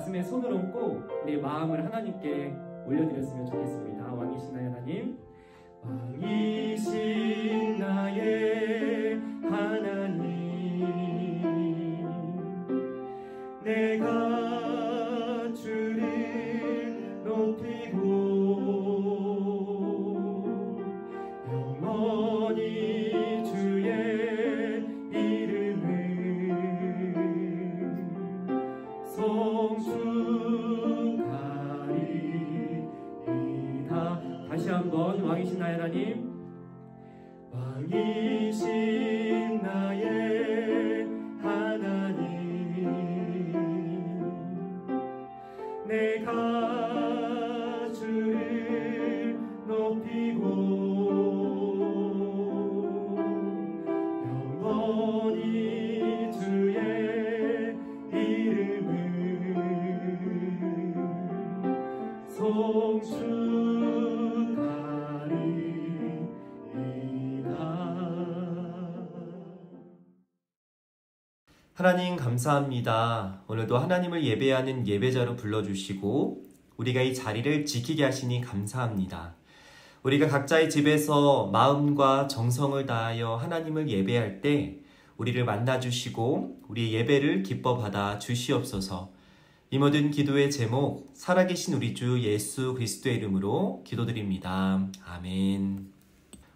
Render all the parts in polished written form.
가슴에 손을 얹고 우리 마음을 하나님께 올려드렸으면 좋겠습니다. 왕이신 나의 하나님, 왕이신 나의 하나님, 내가 주를 높이고 영원히 주의 이름을 성축하리이다. 다시 한번 왕이신 나의 하나님, 왕이신 나의 하나님, 내가 주를 높이고 영원히 주의 이름을 성축하리이다. 하나님 감사합니다. 오늘도 하나님을 예배하는 예배자로 불러주시고 우리가 이 자리를 지키게 하시니 감사합니다. 우리가 각자의 집에서 마음과 정성을 다하여 하나님을 예배할 때 우리를 만나주시고 우리의 예배를 기뻐 받아 주시옵소서. 이 모든 기도의 제목, 살아계신 우리 주 예수 그리스도의 이름으로 기도드립니다. 아멘.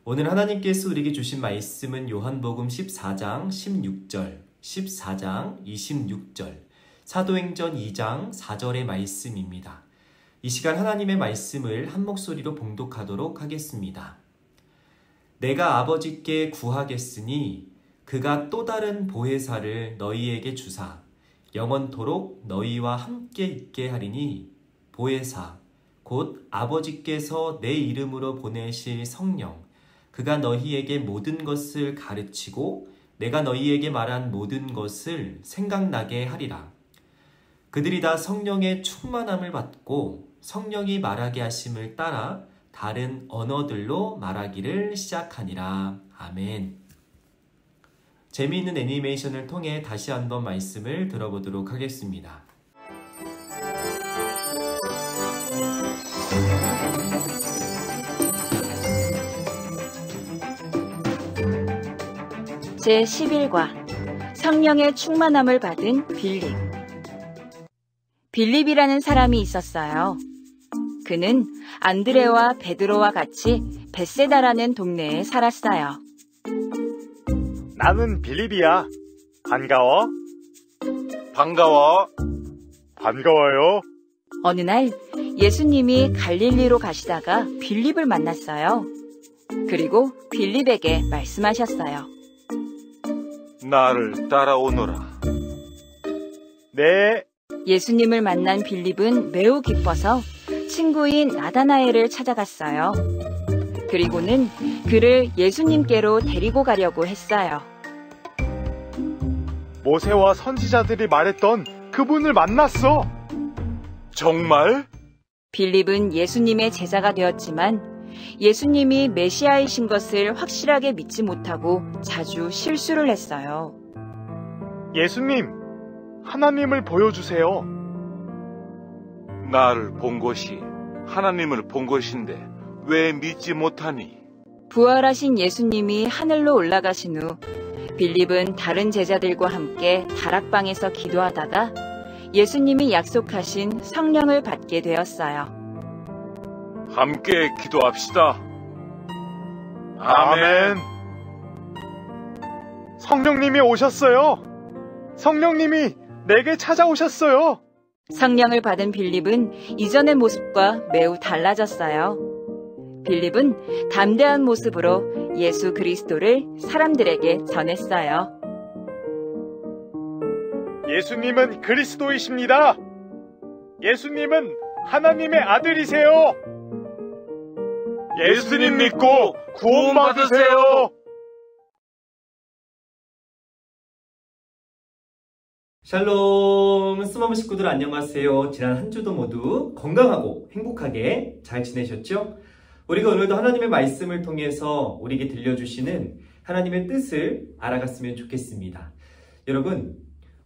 오늘 하나님께서 우리에게 주신 말씀은 요한복음 14장 16절, 14장 26절, 사도행전 2장 4절의 말씀입니다. 이 시간 하나님의 말씀을 한 목소리로 봉독하도록 하겠습니다. 내가 아버지께 구하겠으니 그가 또 다른 보혜사를 너희에게 주사 영원토록 너희와 함께 있게 하리니 보혜사 곧 아버지께서 내 이름으로 보내실 성령, 그가 너희에게 모든 것을 가르치고 내가 너희에게 말한 모든 것을 생각나게 하리라. 그들이 다 성령의 충만함을 받고 성령이 말하게 하심을 따라 다른 언어들로 말하기를 시작하니라. 아멘. 재미있는 애니메이션을 통해 다시 한번 말씀을 들어보도록 하겠습니다. 제11과 성령의 충만함을 받은 빌립. 빌립이라는 사람이 있었어요. 그는 안드레와 베드로와 같이 벳세다라는 동네에 살았어요. 나는 빌립이야. 반가워. 반가워. 반가워요. 어느 날 예수님이 갈릴리로 가시다가 빌립을 만났어요. 그리고 빌립에게 말씀하셨어요. 나를 따라오너라. 네. 예수님을 만난 빌립은 매우 기뻐서 친구인 나다나엘을 찾아갔어요. 그리고는 그를 예수님께로 데리고 가려고 했어요. 모세와 선지자들이 말했던 그분을 만났어. 정말? 빌립은 예수님의 제자가 되었지만 예수님이 메시아이신 것을 확실하게 믿지 못하고 자주 실수를 했어요. 예수님, 하나님을 보여주세요. 나를 본 것이 하나님을 본 것인데 왜 믿지 못하니? 부활하신 예수님이 하늘로 올라가신 후 빌립은 다른 제자들과 함께 다락방에서 기도하다가 예수님이 약속하신 성령을 받게 되었어요. 함께 기도합시다. 아멘. 성령님이 오셨어요. 성령님이 내게 찾아오셨어요. 성령을 받은 빌립은 이전의 모습과 매우 달라졌어요. 빌립은 담대한 모습으로 예수 그리스도를 사람들에게 전했어요. 예수님은 그리스도이십니다. 예수님은 하나님의 아들이세요. 예수님 믿고 구원받으세요. 샬롬, 스마트 식구들 안녕하세요. 지난 한 주도 모두 건강하고 행복하게 잘 지내셨죠? 우리가 오늘도 하나님의 말씀을 통해서 우리에게 들려주시는 하나님의 뜻을 알아갔으면 좋겠습니다. 여러분,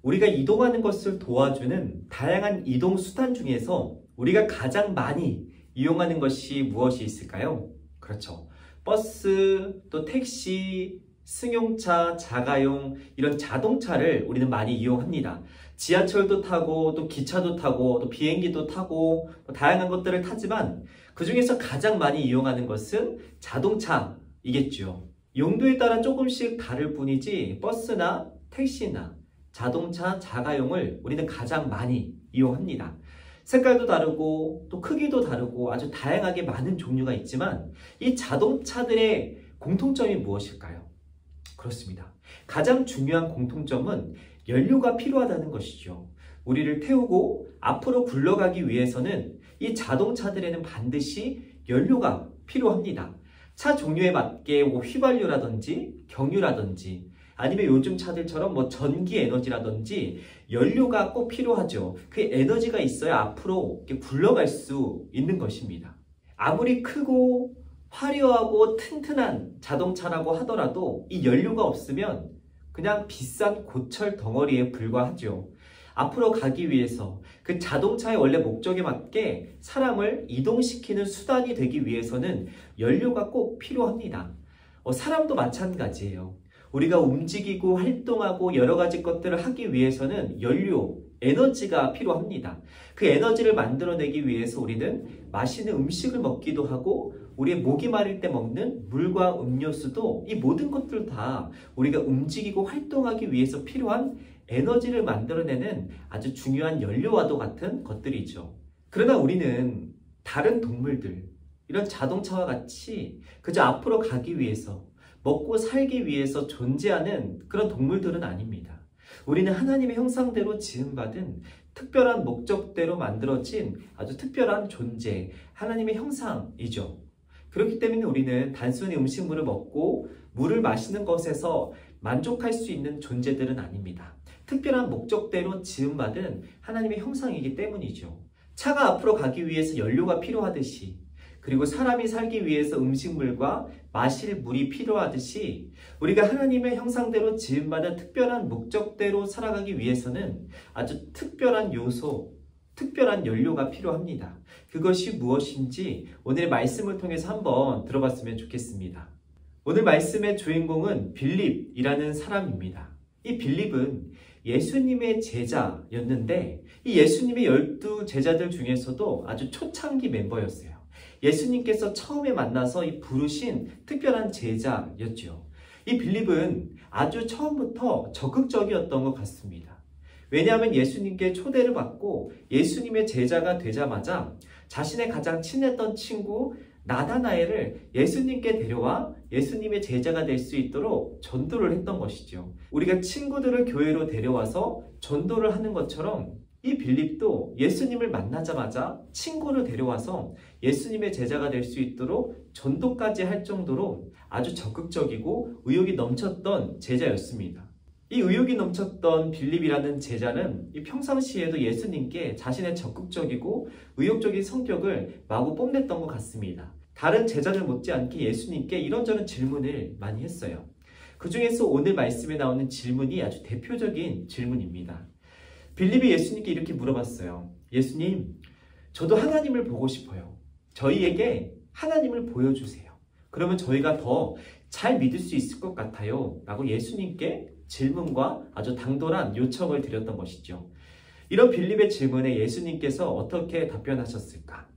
우리가 이동하는 것을 도와주는 다양한 이동 수단 중에서 우리가 가장 많이 이용하는 것이 무엇이 있을까요? 그렇죠. 버스, 또 택시, 승용차, 자가용 이런 자동차를 우리는 많이 이용합니다. 지하철도 타고 또 기차도 타고 또 비행기도 타고 다양한 것들을 타지만 그 중에서 가장 많이 이용하는 것은 자동차이겠죠. 용도에 따라 조금씩 다를 뿐이지 버스나 택시나 자동차, 자가용을 우리는 가장 많이 이용합니다. 색깔도 다르고 또 크기도 다르고 아주 다양하게 많은 종류가 있지만 이 자동차들의 공통점이 무엇일까요? 그렇습니다. 가장 중요한 공통점은 연료가 필요하다는 것이죠. 우리를 태우고 앞으로 굴러가기 위해서는 이 자동차들에는 반드시 연료가 필요합니다. 차 종류에 맞게 휘발유라든지 경유라든지 아니면 요즘 차들처럼 전기 에너지라든지 연료가 꼭 필요하죠. 그 에너지가 있어야 앞으로 이렇게 굴러갈 수 있는 것입니다. 아무리 크고 화려하고 튼튼한 자동차라고 하더라도 이 연료가 없으면 그냥 비싼 고철 덩어리에 불과하죠. 앞으로 가기 위해서 그 자동차의 원래 목적에 맞게 사람을 이동시키는 수단이 되기 위해서는 연료가 꼭 필요합니다. 사람도 마찬가지예요. 우리가 움직이고 활동하고 여러 가지 것들을 하기 위해서는 연료, 에너지가 필요합니다. 그 에너지를 만들어내기 위해서 우리는 맛있는 음식을 먹기도 하고 우리의 목이 마를 때 먹는 물과 음료수도 이 모든 것들 다 우리가 움직이고 활동하기 위해서 필요한 에너지를 만들어내는 아주 중요한 연료와도 같은 것들이죠. 그러나 우리는 다른 동물들, 이런 자동차와 같이 그저 앞으로 가기 위해서 먹고 살기 위해서 존재하는 그런 동물들은 아닙니다. 우리는 하나님의 형상대로 지음받은 특별한 목적대로 만들어진 아주 특별한 존재, 하나님의 형상이죠. 그렇기 때문에 우리는 단순히 음식물을 먹고 물을 마시는 것에서 만족할 수 있는 존재들은 아닙니다. 특별한 목적대로 지음받은 하나님의 형상이기 때문이죠. 차가 앞으로 가기 위해서 연료가 필요하듯이 그리고 사람이 살기 위해서 음식물과 마실 물이 필요하듯이 우리가 하나님의 형상대로 지음받은 특별한 목적대로 살아가기 위해서는 아주 특별한 요소, 특별한 연료가 필요합니다. 그것이 무엇인지 오늘의 말씀을 통해서 한번 들어봤으면 좋겠습니다. 오늘 말씀의 주인공은 빌립이라는 사람입니다. 이 빌립은 예수님의 제자였는데 이 예수님의 12 제자들 중에서도 아주 초창기 멤버였어요. 예수님께서 처음에 만나서 부르신 특별한 제자였죠. 이 빌립은 아주 처음부터 적극적이었던 것 같습니다. 왜냐하면 예수님께 초대를 받고 예수님의 제자가 되자마자 자신의 가장 친했던 친구 나다나엘을 예수님께 데려와 예수님의 제자가 될 수 있도록 전도를 했던 것이죠. 우리가 친구들을 교회로 데려와서 전도를 하는 것처럼 이 빌립도 예수님을 만나자마자 친구를 데려와서 예수님의 제자가 될 수 있도록 전도까지 할 정도로 아주 적극적이고 의욕이 넘쳤던 제자였습니다. 이 의욕이 넘쳤던 빌립이라는 제자는 이 평상시에도 예수님께 자신의 적극적이고 의욕적인 성격을 마구 뽐냈던 것 같습니다. 다른 제자들 못지않게 예수님께 이런저런 질문을 많이 했어요. 그 중에서 오늘 말씀에 나오는 질문이 아주 대표적인 질문입니다. 빌립이 예수님께 이렇게 물어봤어요. 예수님, 저도 하나님을 보고 싶어요. 저희에게 하나님을 보여주세요. 그러면 저희가 더 잘 믿을 수 있을 것 같아요. 라고 예수님께 질문과 아주 당돌한 요청을 드렸던 것이죠. 이런 빌립의 질문에 예수님께서 어떻게 답변하셨을까?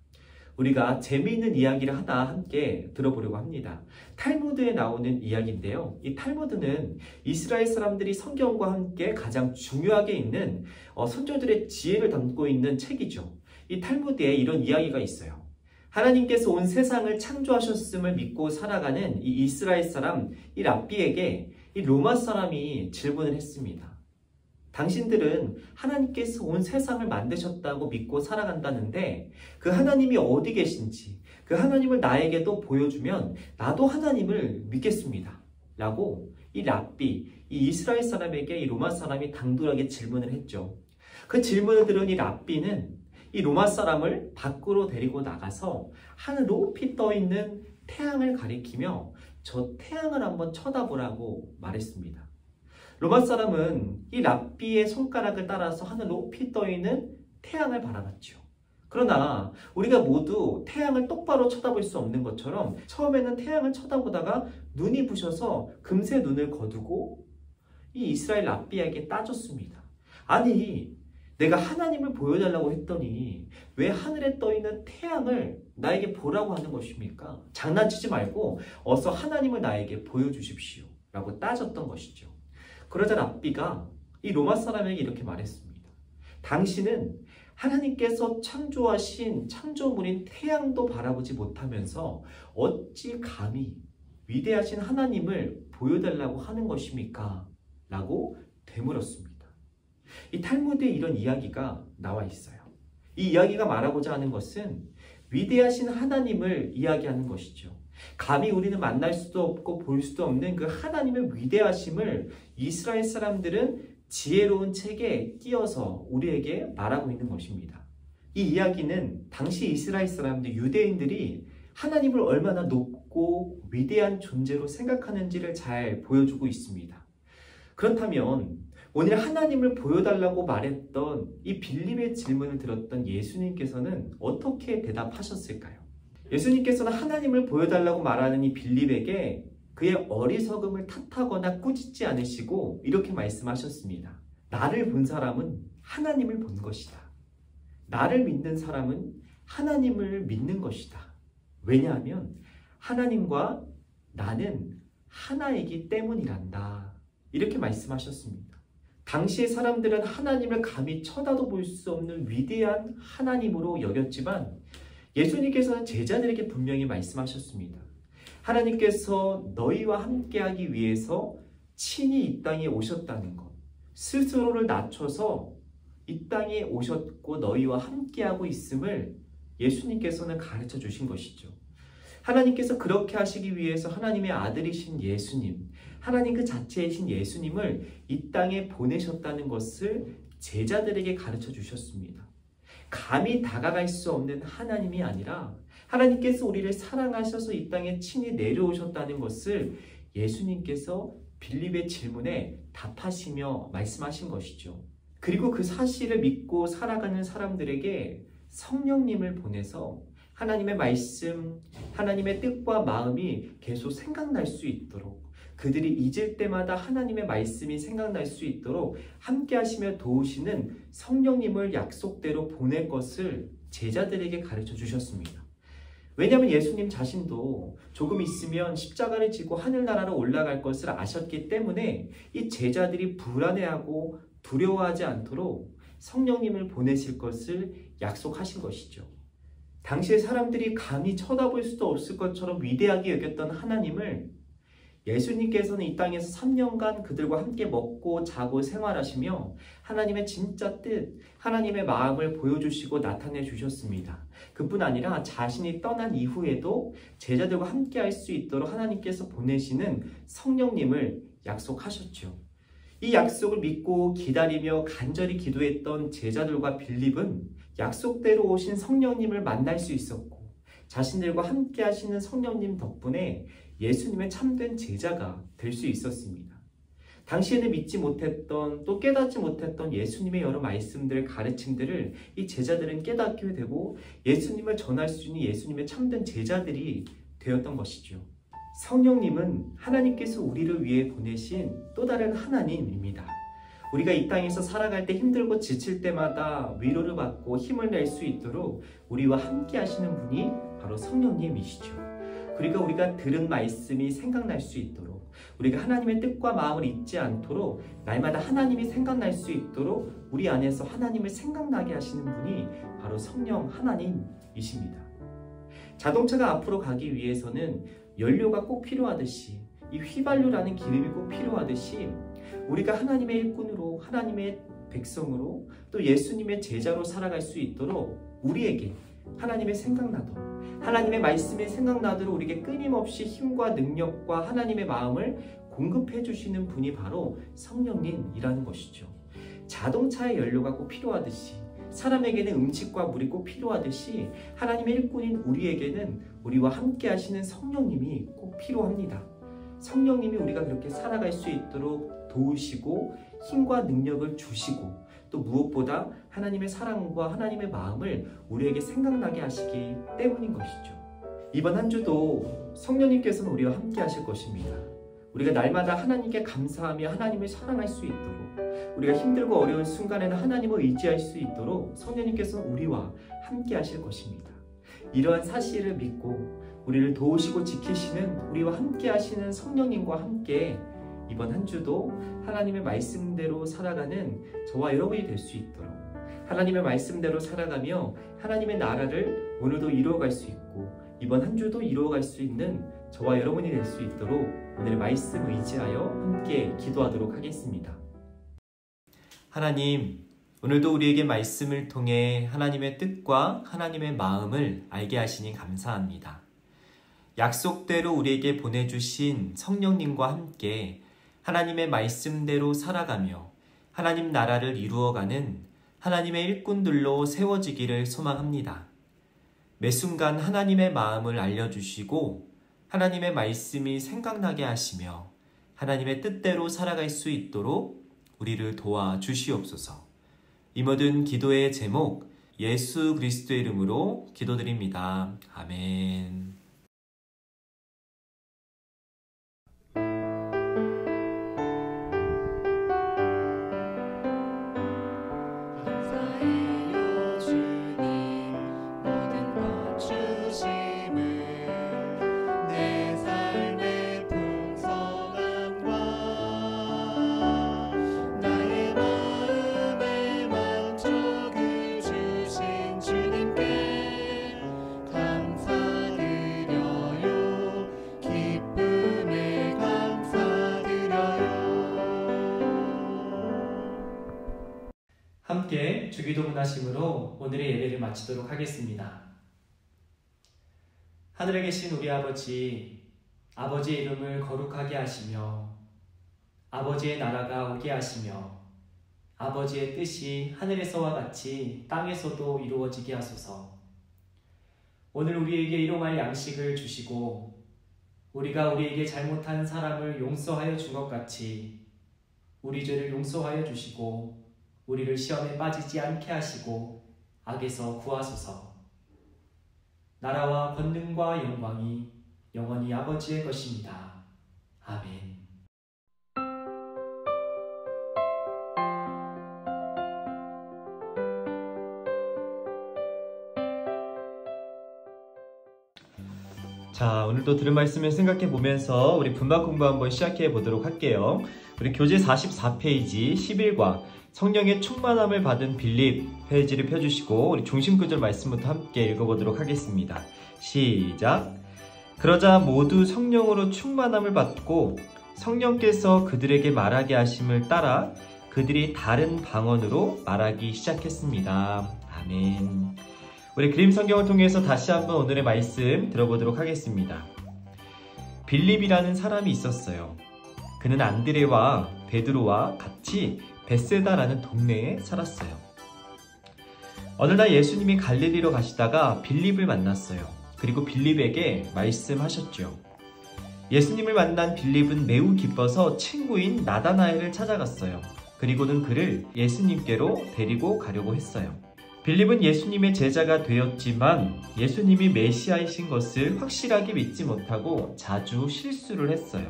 우리가 재미있는 이야기를 하나 함께 들어보려고 합니다. 탈무드에 나오는 이야기인데요. 이 탈무드는 이스라엘 사람들이 성경과 함께 가장 중요하게 있는 선조들의 지혜를 담고 있는 책이죠. 이 탈무드에 이런 이야기가 있어요. 하나님께서 온 세상을 창조하셨음을 믿고 살아가는 이 이스라엘 사람 이 랍비에게 이 로마 사람이 질문을 했습니다. 당신들은 하나님께서 온 세상을 만드셨다고 믿고 살아간다는데 그 하나님이 어디 계신지 그 하나님을 나에게도 보여주면 나도 하나님을 믿겠습니다. 라고 이 랍비, 이 이스라엘 사람에게 이 로마 사람이 당돌하게 질문을 했죠. 그 질문을 들은 이 랍비는 이 로마 사람을 밖으로 데리고 나가서 하늘 높이 떠있는 태양을 가리키며 저 태양을 한번 쳐다보라고 말했습니다. 로마 사람은 이 랍비의 손가락을 따라서 하늘 높이 떠있는 태양을 바라봤죠. 그러나 우리가 모두 태양을 똑바로 쳐다볼 수 없는 것처럼 처음에는 태양을 쳐다보다가 눈이 부셔서 금세 눈을 거두고 이 이스라엘 랍비에게 따졌습니다. 아니, 내가 하나님을 보여달라고 했더니 왜 하늘에 떠있는 태양을 나에게 보라고 하는 것입니까? 장난치지 말고 어서 하나님을 나에게 보여주십시오 라고 따졌던 것이죠. 그러자 랍비가 이 로마 사람에게 이렇게 말했습니다. 당신은 하나님께서 창조하신 창조물인 태양도 바라보지 못하면서 어찌 감히 위대하신 하나님을 보여달라고 하는 것입니까? 라고 되물었습니다. 이 탈무드에 이런 이야기가 나와 있어요. 이 이야기가 말하고자 하는 것은 위대하신 하나님을 이야기하는 것이죠. 감히 우리는 만날 수도 없고 볼 수도 없는 그 하나님의 위대하심을 이스라엘 사람들은 지혜로운 책에 띄어서 우리에게 말하고 있는 것입니다. 이 이야기는 당시 이스라엘 사람들, 유대인들이 하나님을 얼마나 높고 위대한 존재로 생각하는지를 잘 보여주고 있습니다. 그렇다면 오늘 하나님을 보여달라고 말했던 이 빌립의 질문을 들었던 예수님께서는 어떻게 대답하셨을까요? 예수님께서는 하나님을 보여달라고 말하는 이 빌립에게 그의 어리석음을 탓하거나 꾸짖지 않으시고 이렇게 말씀하셨습니다. 나를 본 사람은 하나님을 본 것이다. 나를 믿는 사람은 하나님을 믿는 것이다. 왜냐하면 하나님과 나는 하나이기 때문이란다. 이렇게 말씀하셨습니다. 당시의 사람들은 하나님을 감히 쳐다도 볼 수 없는 위대한 하나님으로 여겼지만 예수님께서는 제자들에게 분명히 말씀하셨습니다. 하나님께서 너희와 함께하기 위해서 친히 이 땅에 오셨다는 것, 스스로를 낮춰서 이 땅에 오셨고 너희와 함께하고 있음을 예수님께서는 가르쳐 주신 것이죠. 하나님께서 그렇게 하시기 위해서 하나님의 아들이신 예수님, 하나님 그 자체이신 예수님을 이 땅에 보내셨다는 것을 제자들에게 가르쳐 주셨습니다. 감히 다가갈 수 없는 하나님이 아니라 하나님께서 우리를 사랑하셔서 이 땅에 친히 내려오셨다는 것을 예수님께서 빌립의 질문에 답하시며 말씀하신 것이죠. 그리고 그 사실을 믿고 살아가는 사람들에게 성령님을 보내서 하나님의 말씀, 하나님의 뜻과 마음이 계속 생각날 수 있도록, 그들이 잊을 때마다 하나님의 말씀이 생각날 수 있도록 함께 하시며 도우시는 성령님을 약속대로 보낼 것을 제자들에게 가르쳐 주셨습니다. 왜냐하면 예수님 자신도 조금 있으면 십자가를 지고 하늘나라로 올라갈 것을 아셨기 때문에 이 제자들이 불안해하고 두려워하지 않도록 성령님을 보내실 것을 약속하신 것이죠. 당시의 사람들이 감히 쳐다볼 수도 없을 것처럼 위대하게 여겼던 하나님을 예수님께서는 이 땅에서 3년간 그들과 함께 먹고 자고 생활하시며 하나님의 진짜 뜻, 하나님의 마음을 보여주시고 나타내 주셨습니다. 그뿐 아니라 자신이 떠난 이후에도 제자들과 함께 할 수 있도록 하나님께서 보내시는 성령님을 약속하셨죠. 이 약속을 믿고 기다리며 간절히 기도했던 제자들과 빌립은 약속대로 오신 성령님을 만날 수 있었고 자신들과 함께 하시는 성령님 덕분에 예수님의 참된 제자가 될 수 있었습니다. 당시에는 믿지 못했던 또 깨닫지 못했던 예수님의 여러 말씀들, 가르침들을 이 제자들은 깨닫게 되고 예수님을 전할 수 있는 예수님의 참된 제자들이 되었던 것이죠. 성령님은 하나님께서 우리를 위해 보내신 또 다른 하나님입니다. 우리가 이 땅에서 살아갈 때 힘들고 지칠 때마다 위로를 받고 힘을 낼 수 있도록 우리와 함께 하시는 분이 바로 성령님이시죠. 그리고 우리가 들은 말씀이 생각날 수 있도록, 우리가 하나님의 뜻과 마음을 잊지 않도록 날마다 하나님이 생각날 수 있도록 우리 안에서 하나님을 생각나게 하시는 분이 바로 성령 하나님이십니다. 자동차가 앞으로 가기 위해서는 연료가 꼭 필요하듯이, 이 휘발유라는 기름이 꼭 필요하듯이 우리가 하나님의 일꾼으로, 하나님의 백성으로, 또 예수님의 제자로 살아갈 수 있도록 우리에게 하나님의 생각나도록, 하나님의 말씀이 생각나도록 우리에게 끊임없이 힘과 능력과 하나님의 마음을 공급해 주시는 분이 바로 성령님이라는 것이죠. 자동차의 연료가 꼭 필요하듯이, 사람에게는 음식과 물이 꼭 필요하듯이 하나님의 일꾼인 우리에게는 우리와 함께 하시는 성령님이 꼭 필요합니다. 성령님이 우리가 그렇게 살아갈 수 있도록 도우시고 힘과 능력을 주시고 또 무엇보다 하나님의 사랑과 하나님의 마음을 우리에게 생각나게 하시기 때문인 것이죠. 이번 한 주도 성령님께서는 우리와 함께 하실 것입니다. 우리가 날마다 하나님께 감사하며 하나님을 사랑할 수 있도록, 우리가 힘들고 어려운 순간에는 하나님을 의지할 수 있도록 성령님께서는 우리와 함께 하실 것입니다. 이러한 사실을 믿고 우리를 도우시고 지키시는, 우리와 함께 하시는 성령님과 함께 이번 한 주도 하나님의 말씀대로 살아가는 저와 여러분이 될 수 있도록, 하나님의 말씀대로 살아가며 하나님의 나라를 오늘도 이루어갈 수 있고 이번 한 주도 이루어갈 수 있는 저와 여러분이 될 수 있도록 오늘 말씀 의지하여 함께 기도하도록 하겠습니다. 하나님, 오늘도 우리에게 말씀을 통해 하나님의 뜻과 하나님의 마음을 알게 하시니 감사합니다. 약속대로 우리에게 보내주신 성령님과 함께 하나님의 말씀대로 살아가며 하나님 나라를 이루어가는 하나님의 일꾼들로 세워지기를 소망합니다. 매 순간 하나님의 마음을 알려주시고 하나님의 말씀이 생각나게 하시며 하나님의 뜻대로 살아갈 수 있도록 우리를 도와주시옵소서. 이 모든 기도의 제목 예수 그리스도의 이름으로 기도드립니다. 아멘. 함께 주기도문 하심으로 오늘의 예배를 마치도록 하겠습니다. 하늘에 계신 우리 아버지, 아버지의 이름을 거룩하게 하시며 아버지의 나라가 오게 하시며 아버지의 뜻이 하늘에서와 같이 땅에서도 이루어지게 하소서. 오늘 우리에게 일용할 양식을 주시고 우리가 우리에게 잘못한 사람을 용서하여 준 것 같이 우리 죄를 용서하여 주시고 우리를 시험에 빠지지 않게 하시고 악에서 구하소서. 나라와 권능과 영광이 영원히 아버지의 것입니다. 아멘. 자, 오늘도 들은 말씀을 생각해 보면서 우리 분반 공부 한번 시작해 보도록 할게요. 우리 교재 44페이지 11과 성령의 충만함을 받은 빌립 페이지를 펴주시고 우리 중심구절 말씀부터 함께 읽어보도록 하겠습니다. 시작! 그러자 모두 성령으로 충만함을 받고 성령께서 그들에게 말하게 하심을 따라 그들이 다른 방언으로 말하기 시작했습니다. 아멘. 우리 그림 성경을 통해서 다시 한번 오늘의 말씀 들어보도록 하겠습니다. 빌립이라는 사람이 있었어요. 그는 안드레와 베드로와 같이 베세다라는 동네에 살았어요. 어느 날 예수님이 갈릴리로 가시다가 빌립을 만났어요. 그리고 빌립에게 말씀하셨죠. 예수님을 만난 빌립은 매우 기뻐서 친구인 나다나엘을 찾아갔어요. 그리고는 그를 예수님께로 데리고 가려고 했어요. 빌립은 예수님의 제자가 되었지만 예수님이 메시아이신 것을 확실하게 믿지 못하고 자주 실수를 했어요.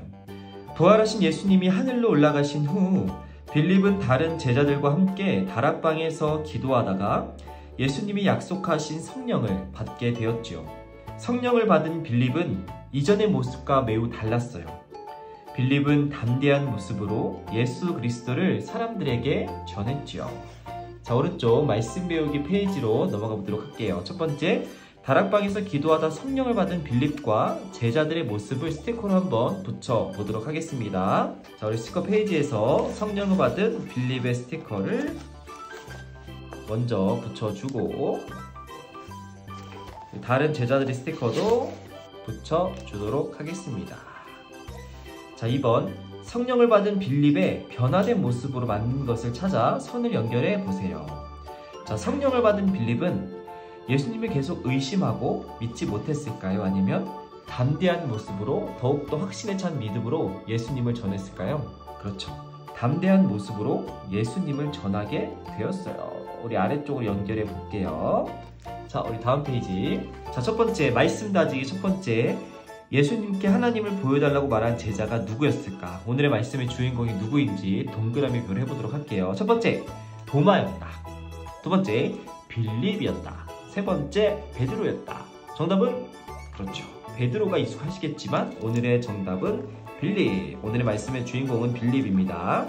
부활하신 예수님이 하늘로 올라가신 후 빌립은 다른 제자들과 함께 다락방에서 기도하다가 예수님이 약속하신 성령을 받게 되었지요. 성령을 받은 빌립은 이전의 모습과 매우 달랐어요. 빌립은 담대한 모습으로 예수 그리스도를 사람들에게 전했지요. 자, 오른쪽 말씀 배우기 페이지로 넘어가 보도록 할게요. 첫 번째, 다락방에서 기도하다 성령을 받은 빌립과 제자들의 모습을 스티커로 한번 붙여보도록 하겠습니다. 자, 우리 스티커 페이지에서 성령을 받은 빌립의 스티커를 먼저 붙여주고 다른 제자들의 스티커도 붙여주도록 하겠습니다. 자, 2번 성령을 받은 빌립의 변화된 모습으로 맞는 것을 찾아 선을 연결해 보세요. 자, 성령을 받은 빌립은 예수님을 계속 의심하고 믿지 못했을까요? 아니면 담대한 모습으로 더욱더 확신에 찬 믿음으로 예수님을 전했을까요? 그렇죠. 담대한 모습으로 예수님을 전하게 되었어요. 우리 아래쪽으로 연결해 볼게요. 자, 우리 다음 페이지. 자, 첫 번째, 말씀 다지기 첫 번째. 예수님께 하나님을 보여달라고 말한 제자가 누구였을까? 오늘의 말씀의 주인공이 누구인지 동그라미 별 해보도록 할게요. 첫 번째, 도마였다. 두 번째, 빌립이었다. 세 번째, 베드로였다. 정답은? 그렇죠. 베드로가 익숙하시겠지만 오늘의 정답은 빌립. 오늘의 말씀의 주인공은 빌립입니다.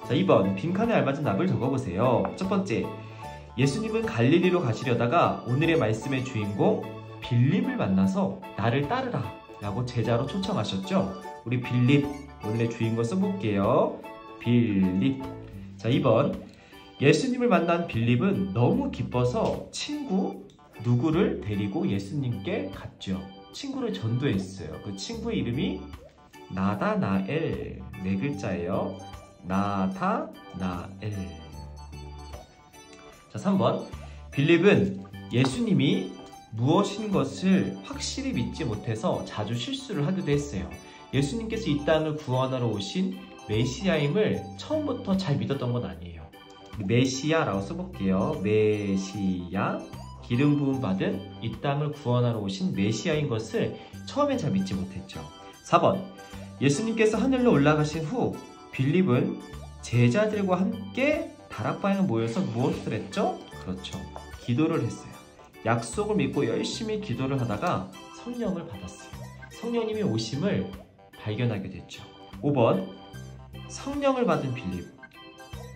자, 2번, 빈칸에 알맞은 답을 적어보세요. 첫 번째, 예수님은 갈릴리로 가시려다가 오늘의 말씀의 주인공 빌립을 만나서 나를 따르라 라고 제자로 초청하셨죠. 우리 빌립, 오늘의 주인공 써볼게요. 빌립. 자, 2번, 예수님을 만난 빌립은 너무 기뻐서 친구 누구를 데리고 예수님께 갔죠. 친구를 전도했어요. 그 친구의 이름이 나다나엘. 네 글자예요. 나다나엘. 자, 3번, 빌립은 예수님이 무엇인 것을 확실히 믿지 못해서 자주 실수를 하기도 했어요. 예수님께서 이 땅을 구원하러 오신 메시아임을 처음부터 잘 믿었던 건 아니에요. 메시아라고 써볼게요. 메시아, 기름 부음 받은 이 땅을 구원하러 오신 메시아인 것을 처음엔 잘 믿지 못했죠. 4번, 예수님께서 하늘로 올라가신 후 빌립은 제자들과 함께 다락방에 모여서 무엇을 했죠? 그렇죠. 기도를 했어요. 약속을 믿고 열심히 기도를 하다가 성령을 받았어요. 성령님의 오심을 발견하게 됐죠. 5번, 성령을 받은 빌립.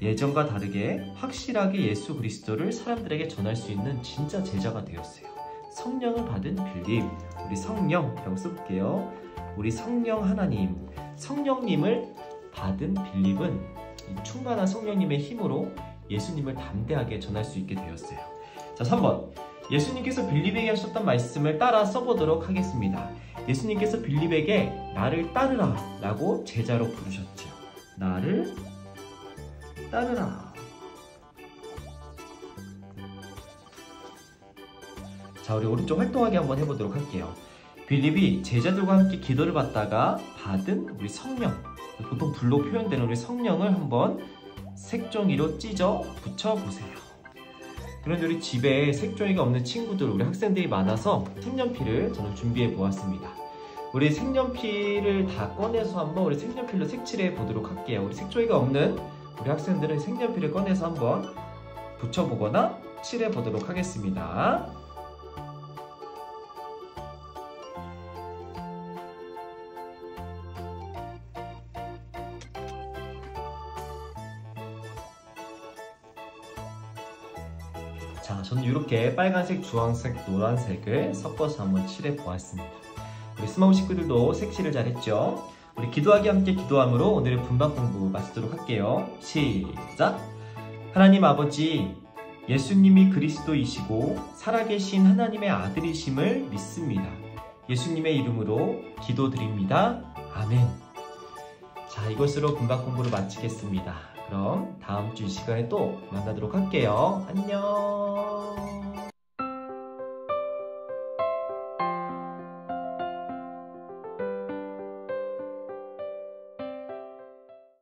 예전과 다르게 확실하게 예수 그리스도를 사람들에게 전할 수 있는 진짜 제자가 되었어요. 성령을 받은 빌립. 우리 성령이라고 써볼게요. 우리 성령 하나님, 성령님을 받은 빌립은 이 충만한 성령님의 힘으로 예수님을 담대하게 전할 수 있게 되었어요. 자, 3번, 예수님께서 빌립에게 하셨던 말씀을 따라 써보도록 하겠습니다. 예수님께서 빌립에게 나를 따르라 라고 제자로 부르셨죠. 나를 따르라. 자, 우리 오른쪽 활동하기 한번 해보도록 할게요. 빌립이 제자들과 함께 기도를 받다가 받은 우리 성령, 보통 불로 표현되는 우리 성령을 한번 색종이로 찢어 붙여보세요. 그런데 우리 집에 색종이가 없는 친구들, 우리 학생들이 많아서 색연필을 저는 준비해 보았습니다. 우리 색연필을 다 꺼내서 한번 우리 색연필로 색칠해 보도록 할게요. 우리 색종이가 없는 우리 학생들은 색연필을 꺼내서 한번 붙여보거나 칠해 보도록 하겠습니다. 자, 저는 이렇게 빨간색, 주황색, 노란색을 섞어서 한번 칠해 보았습니다. 우리 스마우 식구들도 색칠을 잘했죠? 우리 기도하기 함께 기도함으로 오늘의 분반 공부 마치도록 할게요. 시작! 하나님 아버지, 예수님이 그리스도이시고 살아계신 하나님의 아들이심을 믿습니다. 예수님의 이름으로 기도드립니다. 아멘. 자, 이것으로 분반 공부를 마치겠습니다. 그럼 다음 주 이 시간에 또 만나도록 할게요. 안녕.